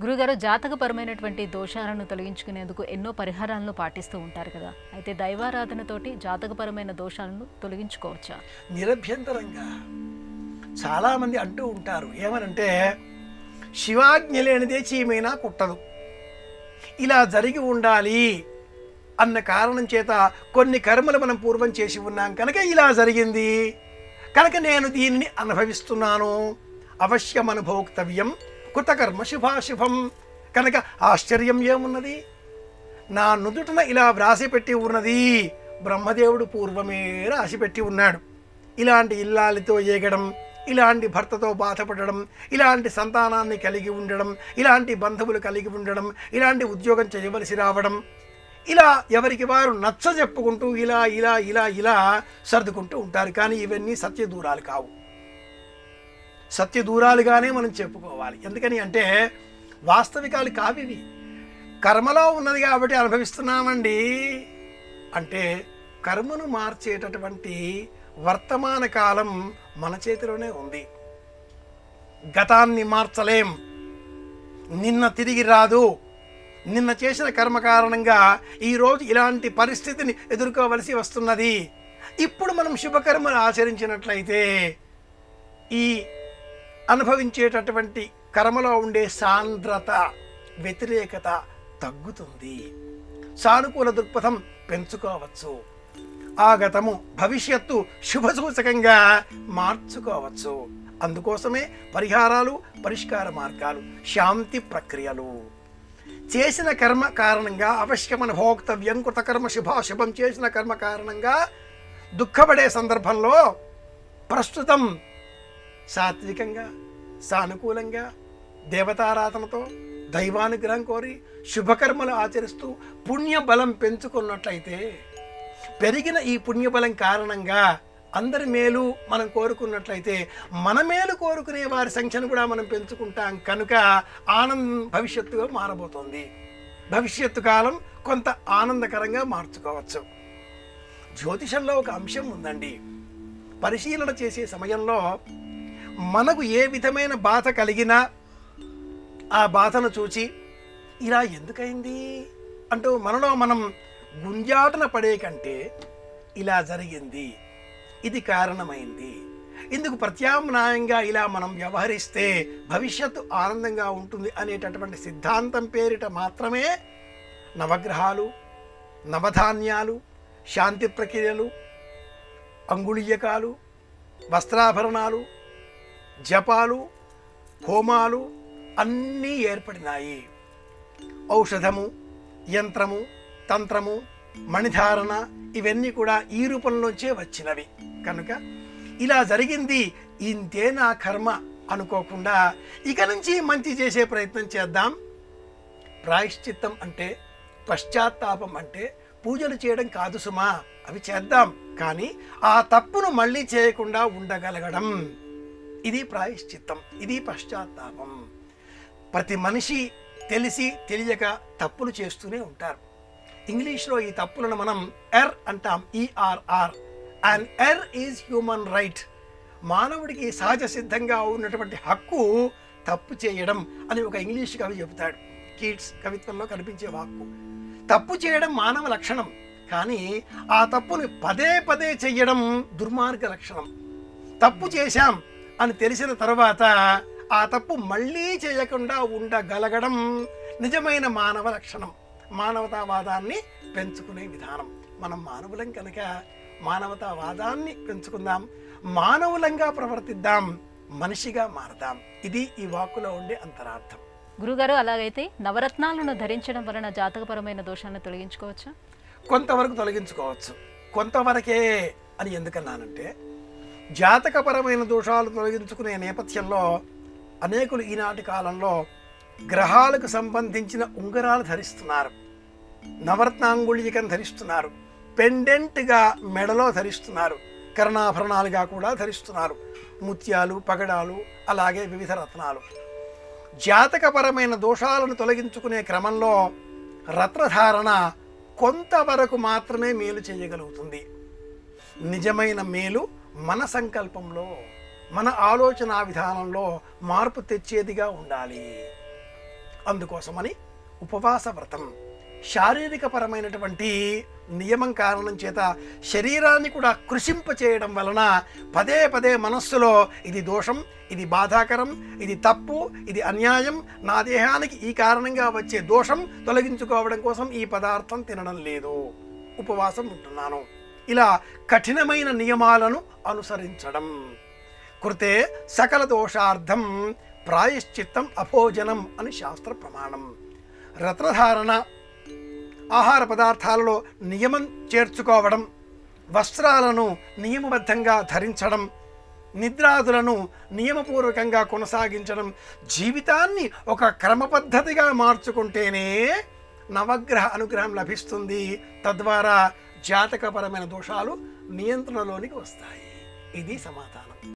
గురుగారు, జాతకపరమైనటువంటి దోషాలను తొలగించుకునేందుకు ఎన్నో పరిహారాలను పాటిస్తూ ఉంటారు కదా. అయితే దైవారాధనతోటి జాతకపరమైన దోషాలను తొలగించుకోవచ్చా? నిరభ్యంతరంగా చాలామంది అంటూ ఉంటారు, ఏమనంటే శివాజ్ఞ లేనిదే చీమైనా కుట్టదు, ఇలా జరిగి ఉండాలి అన్న కారణం చేత కొన్ని కర్మలు మనం పూర్వం చేసి ఉన్నాం కనుక ఇలా జరిగింది, కనుక నేను దీనిని అనుభవిస్తున్నాను, అవశ్యం అనుభోక్తవ్యం కృతకర్మ శుభాశుభం. కనుక ఆశ్చర్యం ఏమున్నది, నా నుదుటన ఇలా వ్రాసిపెట్టి ఉన్నది బ్రహ్మదేవుడు పూర్వమే రాసిపెట్టి ఉన్నాడు. ఇలాంటి ఇల్లాలితో ఏగడం, ఇలాంటి భర్తతో బాధపడడం, ఇలాంటి సంతానాన్ని కలిగి ఉండడం, ఇలాంటి బంధువులు కలిగి ఉండడం, ఇలాంటి ఉద్యోగం చేయవలసి రావడం, ఇలా ఎవరికి వారు నచ్చ చెప్పుకుంటూ ఇలా ఇలా ఇలా ఇలా సర్దుకుంటూ ఉంటారు. కానీ ఇవన్నీ సత్యదూరాలు కావు, సత్యదూరాలుగానే మనం చెప్పుకోవాలి. ఎందుకని అంటే వాస్తవికాలు కావివి, కర్మలో ఉన్నది కాబట్టి అనుభవిస్తున్నామండి అంటే కర్మను మార్చేటటువంటి వర్తమాన కాలం మన చేతిలోనే ఉంది. గతాన్ని మార్చలేం, నిన్న తిరిగి రాదు. నిన్న చేసిన కర్మ కారణంగా ఈరోజు ఇలాంటి పరిస్థితిని ఎదుర్కోవలసి వస్తున్నది. ఇప్పుడు మనం శుభకర్మలు ఆచరించినట్లయితే ఈ అనుభవించేటటువంటి కర్మలో ఉండే సాంద్రత, వ్యతిరేకత తగ్గుతుంది, సానుకూల దృక్పథం పెంచుకోవచ్చు, ఆగతము భవిష్యత్తు శుభసూచకంగా మార్చుకోవచ్చు. అందుకోసమే పరిహారాలు, పరిష్కార మార్గాలు, శాంతి ప్రక్రియలు. చేసిన కర్మ కారణంగా అవశ్యమన భోక్తవ్యం కృతకర్మ శుభాశుభం. చేసిన కర్మ కారణంగా దుఃఖపడే సందర్భంలో ప్రస్తుతం సాత్వికంగా, సానుకూలంగా, దేవతారాధనతో, దైవానుగ్రహం కోరి శుభకర్మలు ఆచరిస్తూ పుణ్యబలం పెంచుకున్నట్లయితే, పెరిగిన ఈ పుణ్యబలం కారణంగా అందరి మేలు మనం కోరుకున్నట్లయితే మన మేలు కోరుకునే వారి సంఖ్యను కూడా మనం పెంచుకుంటాం. కనుక భవిష్యత్తుగా మారబోతోంది. భవిష్యత్తు కాలం కొంత ఆనందకరంగా మార్చుకోవచ్చు. జ్యోతిషంలో ఒక అంశం ఉందండి. పరిశీలన చేసే సమయంలో మనకు ఏ విధమైన బాధ కలిగినా ఆ బాధను చూచి ఇలా ఎందుకైంది అంటూ మనలో మనం గుంజాటన పడే కంటే ఇలా జరిగింది, ఇది కారణమైంది, ఇందుకు ప్రత్యామ్నాయంగా ఇలా మనం వ్యవహరిస్తే భవిష్యత్తు ఆనందంగా ఉంటుంది అనేటటువంటి సిద్ధాంతం పేరిట మాత్రమే నవగ్రహాలు, నవధాన్యాలు, శాంతి ప్రక్రియలు, అంగుళీయకాలు, వస్త్రాభరణాలు, జపాలు, హోమాలు అన్నీ ఏర్పడినాయి. ఔషధము, యంత్రము, తంత్రము, మణిధారణ ఇవన్నీ కూడా ఈ రూపంలోంచే వచ్చినవి. కనుక ఇలా జరిగింది, ఇంతే నా కర్మ అనుకోకుండా ఇక నుంచి మంచి చేసే ప్రయత్నం చేద్దాం. ప్రాయశ్చిత్తం అంటే, పశ్చాత్తాపం అంటే పూజలు చేయడం కాదు సుమా, అవి చేద్దాం, కానీ ఆ తప్పును మళ్ళీ చేయకుండా ఉండగలగడం, ఇది ప్రాయశ్చిత్తం, ఇది పశ్చాత్తాపం. ప్రతి మనిషి తెలిసి తెలియక తప్పులు చేస్తూనే ఉంటారు. ఇంగ్లీష్లో ఈ తప్పులను మనం ఎర్ అంటాం, E R R. And err is human right. మానవుడికి సహజ సిద్ధంగా ఉన్నటువంటి హక్కు తప్పు చేయడం అని ఒక ఇంగ్లీష్ కవి చెబుతాడు. కీట్స్ కవిత్వంలో కనిపించే వాక్కు. తప్పు చేయడం మానవ లక్షణం, కానీ ఆ తప్పుని పదే పదే చెయ్యడం దుర్మార్గ లక్షణం. తప్పు చేశాం అని తెలిసిన తర్వాత ఆ తప్పు మళ్ళీ చేయకుండా ఉండగలగడం నిజమైన మానవ లక్షణం, మానవతావాదాన్ని పెంచుకునే విధానం. మనం మానవులం కనుక మానవతావాదాన్ని పెంచుకుందాం, మానవులంగా ప్రవర్తిద్దాం, మనిషిగా మారదాం. ఇది ఈ వాక్కులో ఉండే అంతరార్థం. గురుగారు, అలాగైతే నవరత్నాలను ధరించడం వలన జాతకపరమైన దోషాలను తొలగించుకోవచ్చా? కొంతవరకు తొలగించుకోవచ్చు. కొంతవరకే అని ఎందుకన్నానంటే, జాతకపరమైన దోషాలు తొలగించుకునే నేపథ్యంలో అనేకులు ఈనాటి కాలంలో గ్రహాలకు సంబంధించిన ఉంగరాలు ధరిస్తున్నారు, నవరత్నాంగుళీకం ధరిస్తున్నారు, పెండెంట్గా మెడలో ధరిస్తున్నారు, కర్ణాభరణాలుగా కూడా ధరిస్తున్నారు, ముత్యాలు, పగడాలు, అలాగే వివిధ రత్నాలు. జాతకపరమైన దోషాలను తొలగించుకునే క్రమంలో రత్నధారణ కొంతవరకు మాత్రమే మేలు చేయగలుగుతుంది. నిజమైన మేలు మన సంకల్పంలో, మన ఆలోచన విధానంలో మార్పు తెచ్చేదిగా ఉండాలి. అందుకోసమని ఉపవాస వ్రతం శారీరక పరమైనటువంటి నియమం కారణం చేత శరీరాన్ని కూడా కృషింప చేయడం వలన పదే పదే మనస్సులో ఇది దోషం, ఇది బాధాకరం, ఇది తప్పు, ఇది అన్యాయం, నా దేహానికి ఈ కారణంగా వచ్చే దోషం తొలగించుకోవడం కోసం ఈ పదార్థం తినడం లేదు, ఉపవాసం ఉంటున్నాను, ఇలా కఠినమైన నియమాలను అనుసరించడం. కృతే సకల దోషార్థం ప్రాయశ్చిత్తం అభోజనం అని శాస్త్ర ప్రమాణం. రత్నధారణ, ఆహార పదార్థాలలో నియమం చేర్చుకోవడం, వస్త్రాలను నియమబద్ధంగా ధరించడం, నిద్రాదులను నియమపూర్వకంగా కొనసాగించడం, జీవితాన్ని ఒక క్రమపద్ధతిగా మార్చుకుంటేనే నవగ్రహ అనుగ్రహం లభిస్తుంది. తద్వారా జాతకపరమైన దోషాలు నియంత్రణలోనికి వస్తాయి. ఇది సమాధానం.